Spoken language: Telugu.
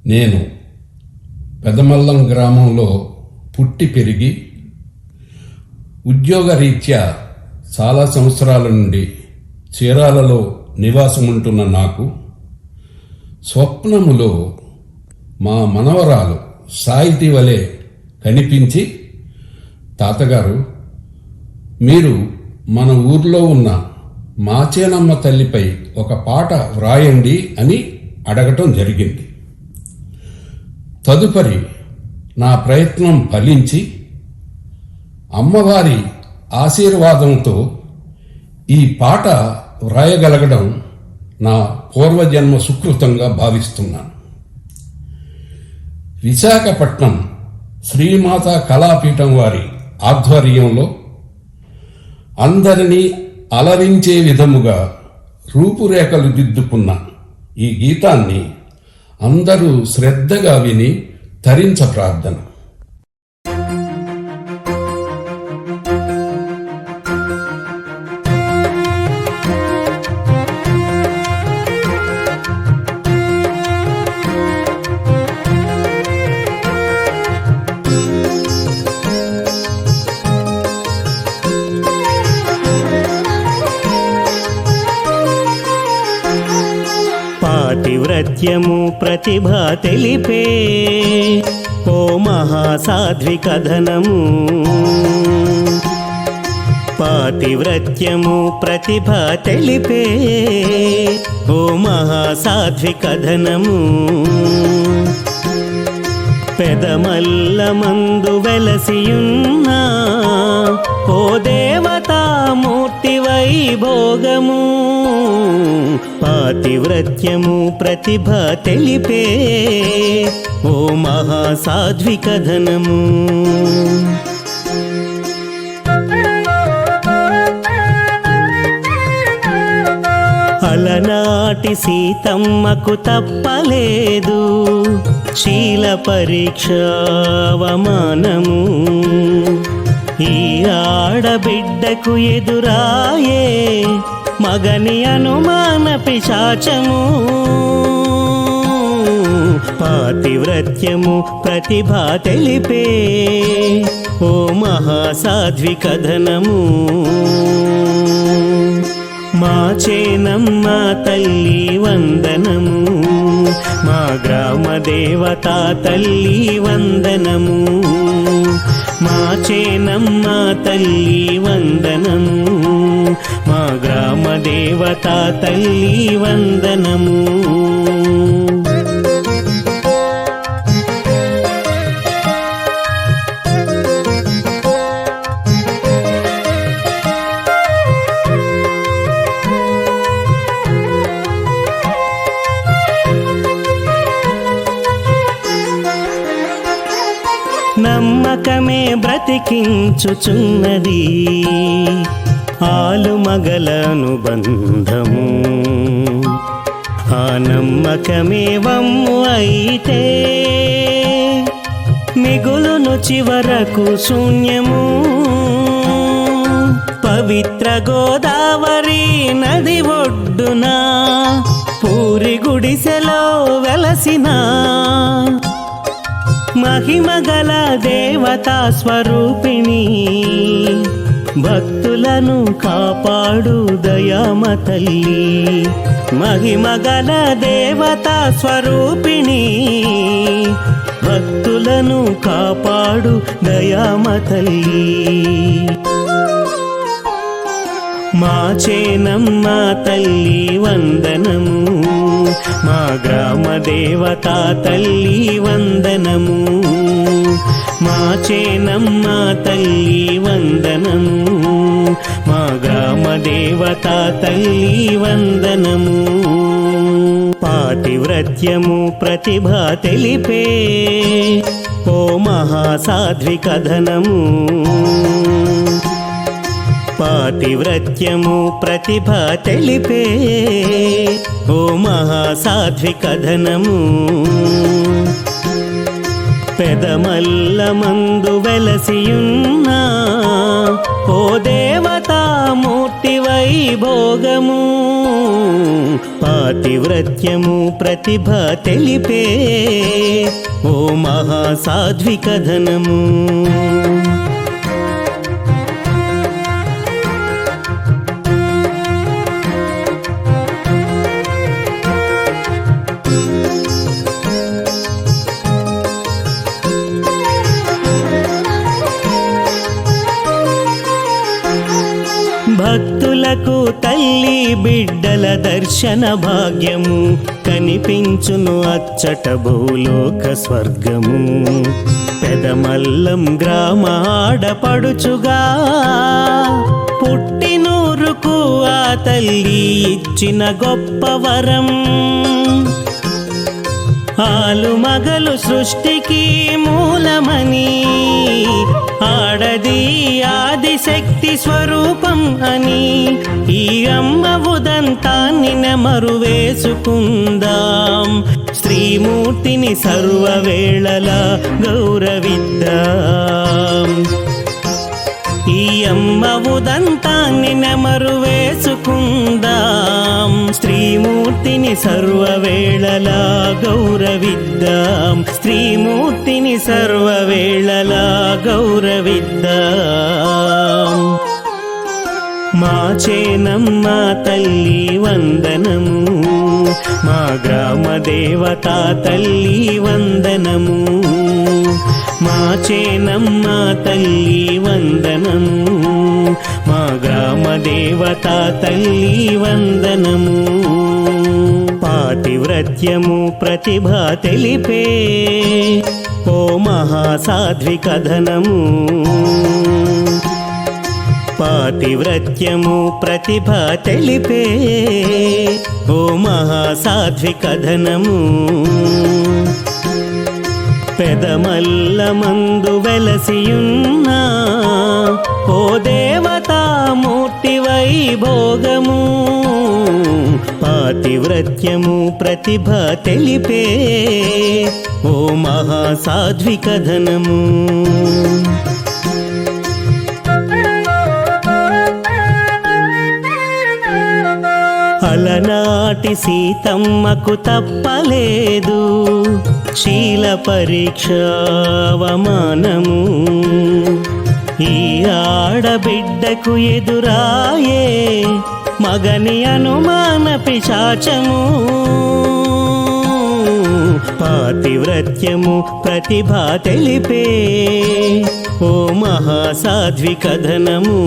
నేను పెదమల్లం గ్రామంలో పుట్టి పెరిగి ఉద్యోగరీత్యా చాలా సంవత్సరాల నుండి చీరాలలో నివాసముంటున్న నాకు స్వప్నములో మా మనవరాలు సాహితీ వలె కనిపించి, తాతగారు, మీరు మన ఊర్లో ఉన్న మాచేనమ్మ తల్లిపై ఒక పాట వ్రాయండి అని అడగటం జరిగింది. తదుపరి నా ప్రయత్నం ఫలించి అమ్మవారి ఆశీర్వాదంతో ఈ పాట వ్రాయగలగడం నా పూర్వజన్మ సుకృతంగా భావిస్తున్నాను. విశాఖపట్నం శ్రీమాత కళాపీఠం వారి ఆధ్వర్యంలో అందరినీ అలరించే విధముగా రూపురేఖలు దిద్దుకున్న ఈ గీతాన్ని అందరూ శ్రద్ధగా విని తరించ ప్రార్థన. పాతివ్రత్యము ప్రతిభ తెలిపే ఓ మహాసాధ్వి కథనము. పాతివ్రత్యము ప్రతిభ తెలిపే ఓ మహాసాధ్వి కథనము. పెదమల్లమందు వెలసియున్నా ఓ దేవతామూర్తి వైభోగము. పాతివ్రత్యము ప్రతిభ తెలిపే ఓ మహాసాధ్వి కథనము. అలనాటి సీతమ్మకు తప్పలేదు శీల పరీక్ష అవమానము. ఈ ఆడబిడ్డకు ఎదురాయే మగని అనుమాన పిశాచము. పాతివ్రత్యము ప్రతిభ తెలిపే ఓ మహాసాధ్వి కథనము. మా చేనమ్మ తల్లి వందనము, మా గ్రామ దేవతా తల్లి వందనము. మా చేనమ్మ తల్లి వందనము, మా గ్రామ దేవతా తల్లి వందనము. నమ్మకమే బ్రతికించుచున్నది ఆలుమగల అనుబంధము. ఆ నమ్మకమే వమ్ము అయితే మిగులును చివరకు శూన్యము. పవిత్ర గోదావరి నది ఒడ్డున పూరి గుడిసెలో వెలసిన మహిమగల దేవతా స్వరూపిణి. భక్తులను కాపాడు దయామ తల్లి. మహిమగల దేవతా స్వరూపిణి, భక్తులను కాపాడు దయామ తల్లి. మా చేనమ్మ తల్లి వందనము, మా గ్రామ దేవతా తల్లి వందనము. మా చేనమ్మ తల్లి వందనము, మా గ్రామ దేవతా తల్లి వందనము. పాతివ్రత్యము ప్రతిభ తెలిపే ఓ మహాసాధ్వి కథనము. పాతివ్రత్యము ప్రతిభ తెలిపే ఓ మహాసాధ్వి కథనము. పెదమల్లమందు వెలసియున్నా ఓ దేవతామూర్తి మూర్తి వైభోగము పాతివ్రత్యము ప్రతిభ తెలిపే ఓ మహాసాధ్వి కథనము. భక్తులకు తల్లి బిడ్డల దర్శన భాగ్యము కనిపించును అచ్చట భూలోక స్వర్గము. పెదమల్లం గ్రామ ఆడపడుచుగా పుట్టినూరుకు ఆ తల్లి ఇచ్చిన గొప్ప వరం. ఆలు మగలు సృష్టికి మూలమని ఆడది ఆదిశక్తి స్వరూపం అని ఈ అమ్మ ఉదంతాన్ని నెమరు వేసుకుందాం. శ్రీమూర్తిని సర్వవేళలా గౌరవిద్దాం. ఈ అమ్మ ఉదంతాన్ని నెమరు వేసుకుందాం. శ్రీమూర్తిని సర్వవేళలా గౌరవిద్దాం. శ్రీమూర్తిని సర్వవేళలా గౌరవిద్దాం. మా చేనమ్మ తల్లి వందనము, మా గ్రామ దేవతా తల్లి వందనము. మా చేనమ్మ తల్లి వందనము, మా గ్రామ దేవతా తల్లి వందనము. పాతివ్రత్యము ప్రతిభ తెలిపే ఓ మహాసాధ్వి కథనము. పాతివ్రత్యము ప్రతిభ తెలిపే ఓ మహాసాధ్వి కథనము. పెదమల్లమందు వెలసియున్న ఓ దేవతామూర్తి వైభోగము పాతివ్రత్యము ప్రతిభ తెలిపే ఓ మహాసాధ్వి కథనము. అలనాటి సీతమ్మకు తప్పలేదు శీల పరీక్ష అవమానము. ఈ ఆడబిడ్డకు ఎదురాయే మగని అనుమాన పిశాచము. పాతివ్రత్యము ప్రతిభ తెలిపే ఓ మహాసాధ్వి కథనము.